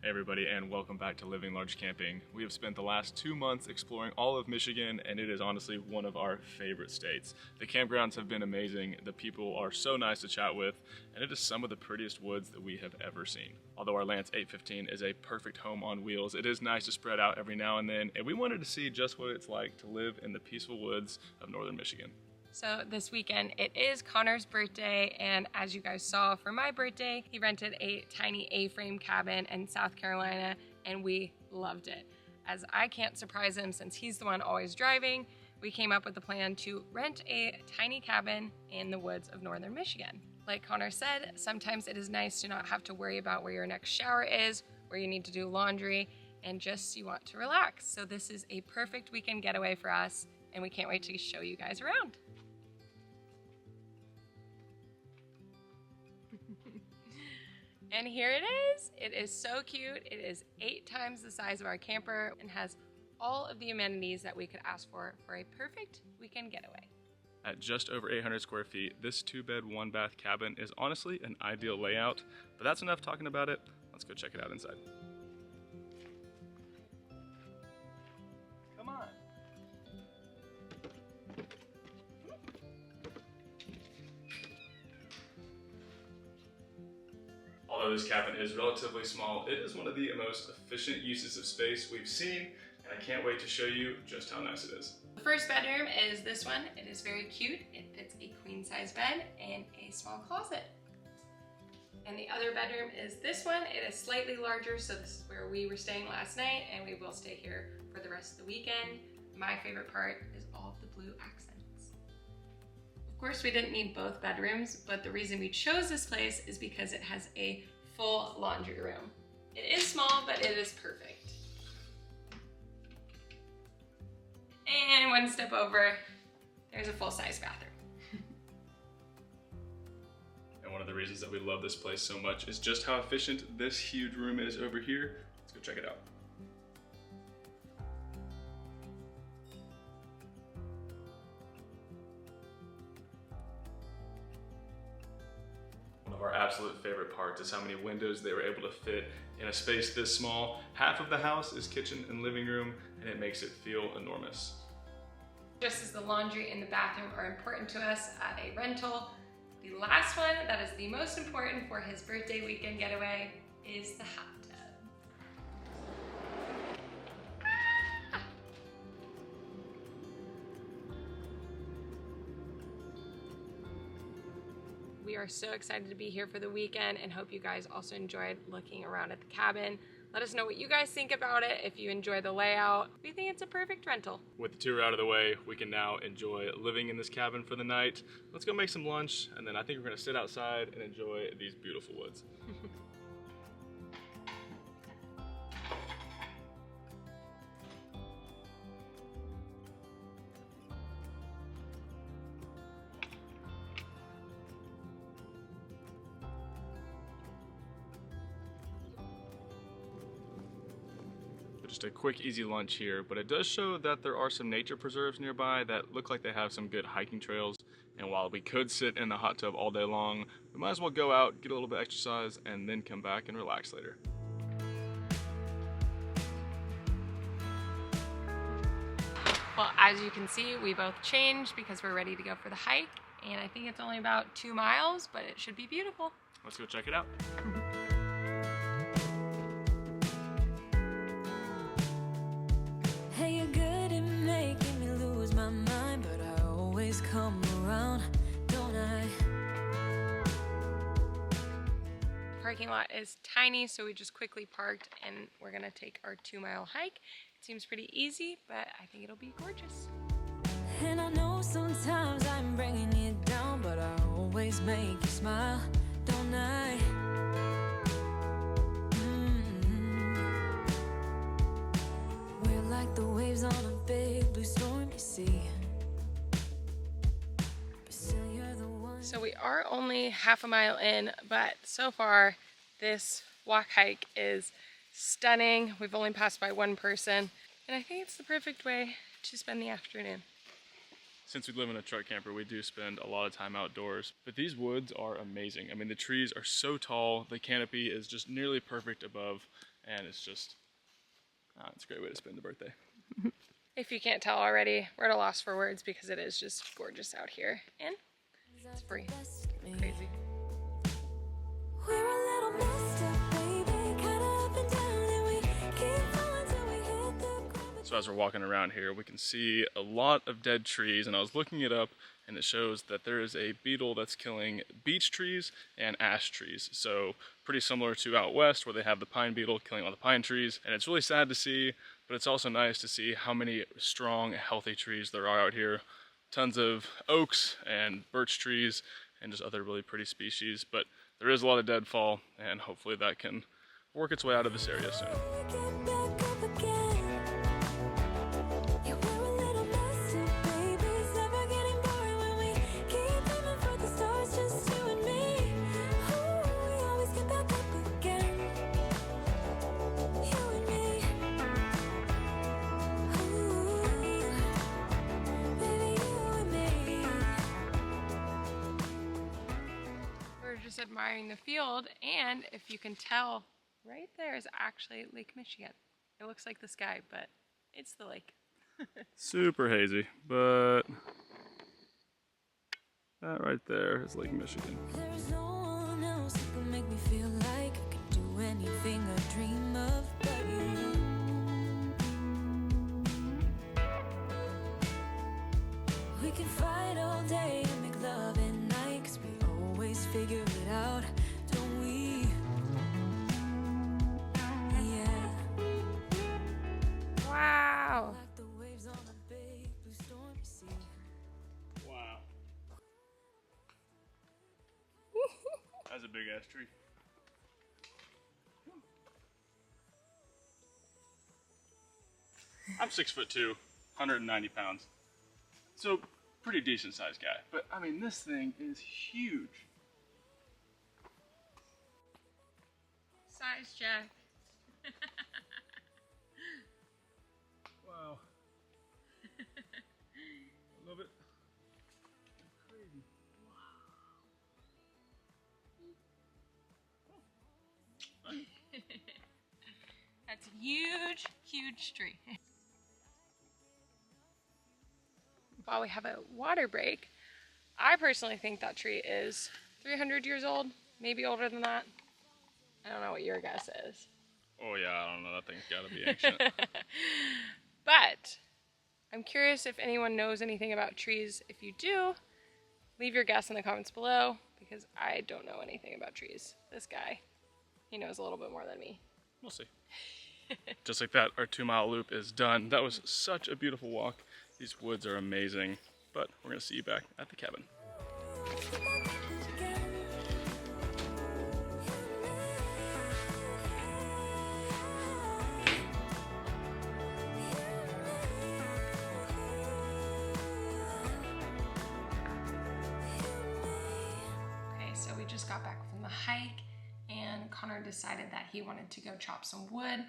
Hey everybody, and welcome back to Living Large Camping. We have spent the last 2 months exploring all of Michigan, and it is honestly one of our favorite states. The campgrounds have been amazing, the people are so nice to chat with, and it is some of the prettiest woods that we have ever seen. Although our Lance 815 is a perfect home on wheels, it is nice to spread out every now and then, and we wanted to see just what it's like to live in the peaceful woods of northern Michigan. So this weekend, it is Connor's birthday, and as you guys saw for my birthday, he rented a tiny A-frame cabin in South Carolina, and we loved it. As I can't surprise him since he's the one always driving, we came up with the plan to rent a tiny cabin in the woods of northern Michigan. Like Connor said, sometimes it is nice to not have to worry about where your next shower is, where you need to do laundry, and just you want to relax. So this is a perfect weekend getaway for us, and we can't wait to show you guys around. And here it is. It is so cute. It is 8 times the size of our camper and has all of the amenities that we could ask for a perfect weekend getaway. At just over 800 square feet, this 2-bed, 1-bath cabin is honestly an ideal layout, but that's enough talking about it. Let's go check it out inside. Come on. Although this cabin is relatively small, it is one of the most efficient uses of space we've seen, and I can't wait to show you just how nice it is. The first bedroom is this one. It is very cute. It fits a queen-size bed and a small closet. And the other bedroom is this one. It is slightly larger, so this is where we were staying last night, and we will stay here for the rest of the weekend. My favorite part is all of the blue accents. Of course, we didn't need both bedrooms, but the reason we chose this place is because it has a full laundry room. It is small, but it is perfect. And one step over, there's a full-size bathroom. And one of the reasons that we love this place so much is just how efficient this huge room is over here. Let's go check it out. One of our absolute favorite parts is how many windows they were able to fit in a space this small. Half of the house is kitchen and living room, and it makes it feel enormous. Just as the laundry and the bathroom are important to us at a rental, the last one that is the most important for his birthday weekend getaway is the hot tub. We are so excited to be here for the weekend and hope you guys also enjoyed looking around at the cabin. Let us know what you guys think about it, if you enjoy the layout. We think it's a perfect rental. With the tour out of the way, we can now enjoy living in this cabin for the night. Let's go make some lunch, and then I think we're gonna sit outside and enjoy these beautiful woods. Just a quick, easy lunch here, but it does show that there are some nature preserves nearby that look like they have some good hiking trails. And while we could sit in the hot tub all day long, we might as well go out, get a little bit of exercise, and then come back and relax later. Well, as you can see, we both changed because we're ready to go for the hike. And I think it's only about 2 miles, but it should be beautiful. Let's go check it out. Hey, you're good at making me lose my mind, but I always come around, don't I? The parking lot is tiny, so we just quickly parked and we're gonna take our 2-mile hike. It seems pretty easy, but I think it'll be gorgeous. And I know sometimes I'm bringing you down, but I always make you smile, don't I? We're like the waves on a big blue stormy sea. But still you're the one. So we are only half a mile in, but so far this walk hike is stunning. We've only passed by one person, and I think it's the perfect way to spend the afternoon. Since we live in a truck camper, we do spend a lot of time outdoors, but these woods are amazing. I mean, the trees are so tall, the canopy is just nearly perfect above, and it's just, it's a great way to spend the birthday. If you can't tell already, we're at a loss for words because it is just gorgeous out here, and it's free. Crazy. We're a little messed up, baby, kinda up and down, and we keep falling till we hit the ground. So as we're walking around here, we can see a lot of dead trees, and I was looking it up, and it shows that there is a beetle that's killing beech trees and ash trees. So pretty similar to out west where they have the pine beetle killing all the pine trees. And it's really sad to see, but it's also nice to see how many strong, healthy trees there are out here. Tons of oaks and birch trees and just other really pretty species. But there is a lot of deadfall, and hopefully that can work its way out of this area soon. Get back up again. Yeah, we're a little messed up, baby. It's never getting boring when we keep aiming for the stars, just you and me. Ooh, we always get back up again. You and me. Ooh, baby, you and me. We're just admiring the field, and if you can tell, right there is actually Lake Michigan. It looks like the sky, but it's the lake. Super hazy, but that right there is Lake Michigan. There's no one else who can make me feel like I could do anything I dream of but you. We can fight all day and make love at night, 'cause we always figure it out, don't we? Yeah. Wow. Like the waves on a big blue stormy sea. Wow. That's a big ass tree. I'm 6'2", 190 pounds. So pretty decent sized guy. But I mean, this thing is huge. Size check. Wow. I love it. It's crazy. Wow. That's a huge, huge tree. While we have a water break, I personally think that tree is 300 years old, maybe older than that. I don't know what your guess is. Oh yeah, I don't know. That thing's gotta be ancient. But I'm curious if anyone knows anything about trees. If you do, leave your guess in the comments below, because I don't know anything about trees. This guy, he knows a little bit more than me. We'll see. Just like that, our 2-mile loop is done. That was such a beautiful walk. These woods are amazing, but we're gonna see you back at the cabin. Okay, so we just got back from the hike, and Connor decided that he wanted to go chop some wood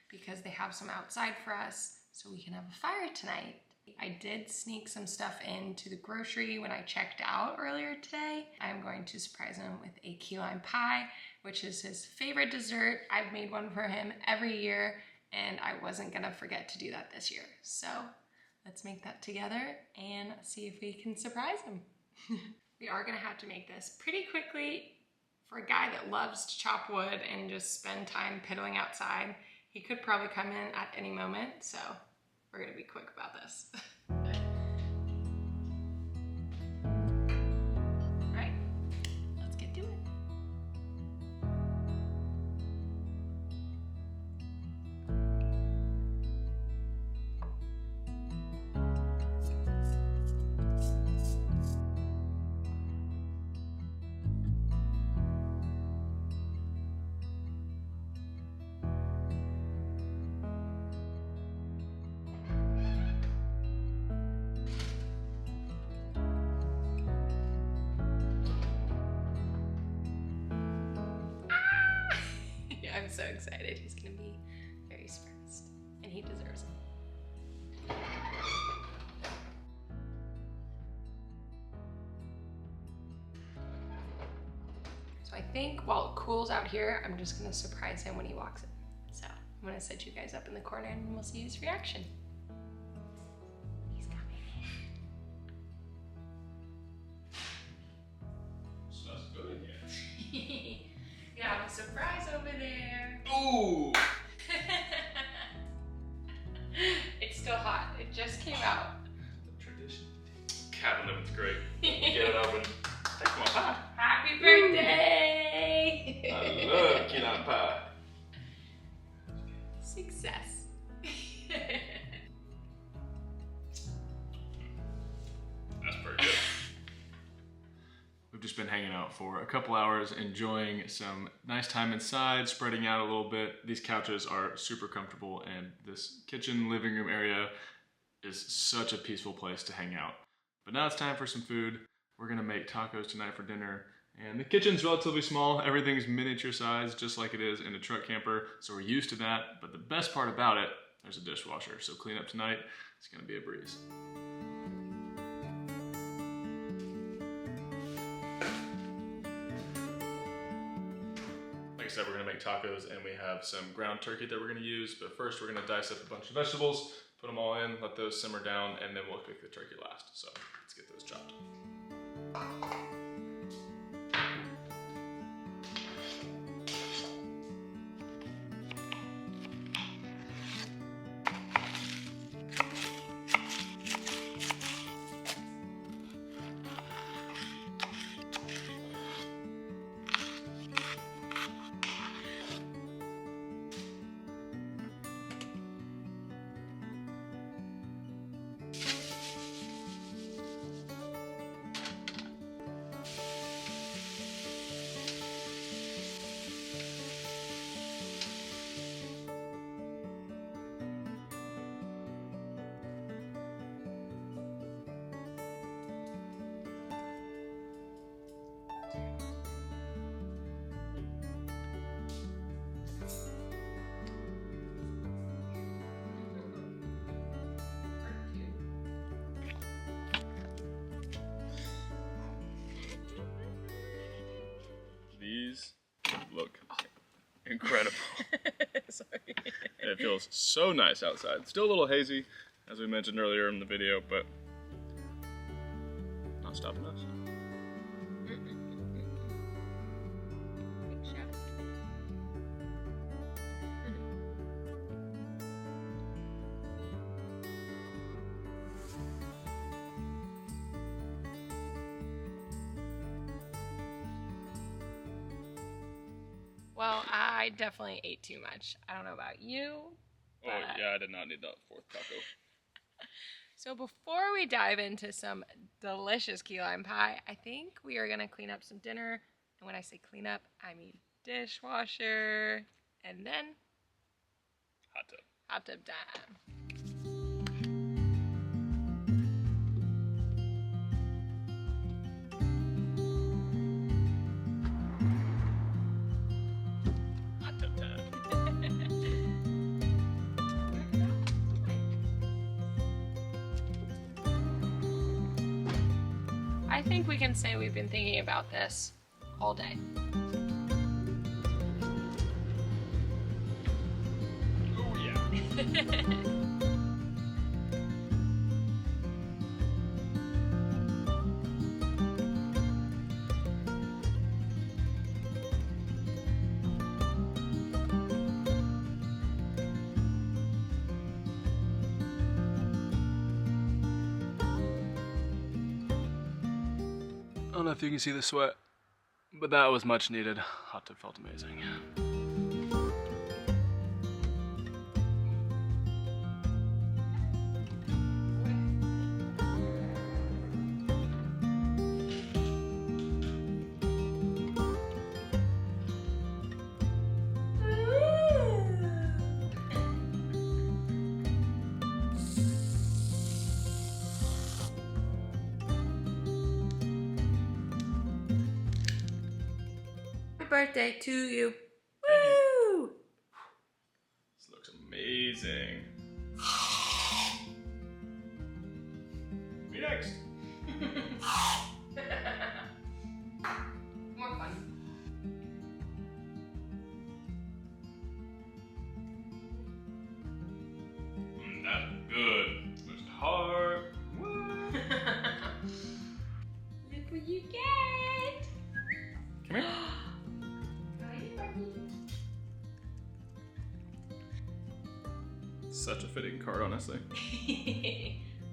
because they have some outside for us so we can have a fire tonight. I did sneak some stuff into the grocery when I checked out earlier today. I'm going to surprise him with a key lime pie, which is his favorite dessert. I've made one for him every year, and I wasn't gonna forget to do that this year. So let's make that together and see if we can surprise him. We are gonna have to make this pretty quickly for a guy that loves to chop wood and just spend time piddling outside. He could probably come in at any moment, so we're gonna be quick about this. All right, let's get to it. I'm so excited. He's gonna be very surprised, and he deserves it. So I think while it cools out here, I'm just gonna surprise him when he walks in. So I'm gonna set you guys up in the corner and we'll see his reaction. He's coming. Smells good in here. You have a surprise over there. Ooh! It's still hot. It just came out. The tradition. Cabin oven's great. Get it open. Take my pie. Happy birthday! I love key lime pie. Success. That's pretty good. We've just been hanging out for a couple hours, enjoying some nice time inside, spreading out a little bit. These couches are super comfortable, and this kitchen living room area is such a peaceful place to hang out. But now it's time for some food. We're gonna make tacos tonight for dinner. And the kitchen's relatively small. Everything's miniature size, just like it is in a truck camper. So we're used to that. But the best part about it, there's a dishwasher. So clean up tonight, it's gonna be a breeze. Like I said, we're gonna make tacos, and we have some ground turkey that we're gonna use. But first, we're gonna dice up a bunch of vegetables, put them all in, let those simmer down, and then we'll cook the turkey last. So let's get those chopped. These look incredible. Sorry. And it feels so nice outside. Still a little hazy, as we mentioned earlier in the video, but not stopping us. Big shot. Well, I definitely ate too much. I don't know about you. Oh yeah, I did not need that fourth taco. So before we dive into some delicious key lime pie, I think we are gonna clean up some dinner. And when I say clean up, I mean dishwasher, and then Hot tub. hot tub time. Hot tub time. I think we can say we've been thinking about this all day. Oh yeah. I don't know if you can see the sweat, but that was much needed. Hot tub felt amazing. Happy birthday to you. Woo! This looks amazing. Me next. More fun. Such a fitting card, honestly.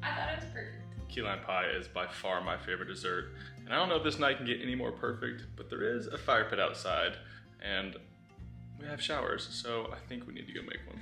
I thought it was perfect. Key lime pie is by far my favorite dessert. And I don't know if this night can get any more perfect, but there is a fire pit outside and we have showers, so I think we need to go make one.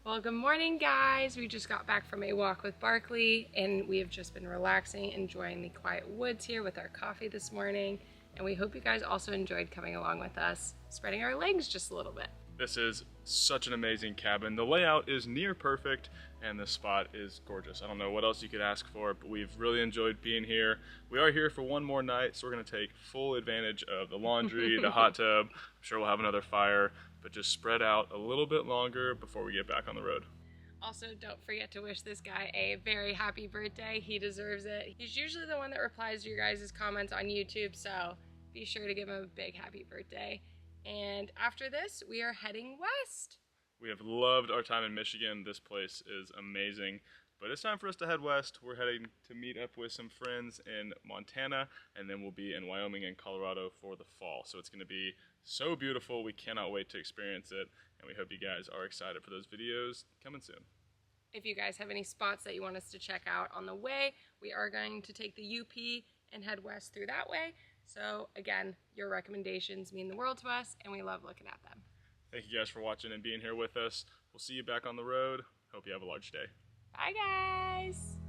Well, good morning, guys. We just got back from a walk with Barkley, and we have just been relaxing, enjoying the quiet woods here with our coffee this morning. And we hope you guys also enjoyed coming along with us, spreading our legs just a little bit. This is such an amazing cabin. The layout is near perfect, and the spot is gorgeous. I don't know what else you could ask for, but we've really enjoyed being here. We are here for one more night, so we're gonna take full advantage of the laundry, the hot tub. I'm sure we'll have another fire, but just spread out a little bit longer before we get back on the road. Also, don't forget to wish this guy a very happy birthday. He deserves it. He's usually the one that replies to your guys' comments on YouTube, so be sure to give him a big happy birthday. And after this, we are heading west. We have loved our time in Michigan. This place is amazing, but it's time for us to head west. We're heading to meet up with some friends in Montana, and then we'll be in Wyoming and Colorado for the fall. So it's gonna be so beautiful. We cannot wait to experience it, and we hope you guys are excited for those videos coming soon. If you guys have any spots that you want us to check out on the way, we are going to take the UP and head west through that way. So again, your recommendations mean the world to us, and we love looking at them. Thank you guys for watching and being here with us. We'll see you back on the road. Hope you have a large day. Bye, guys.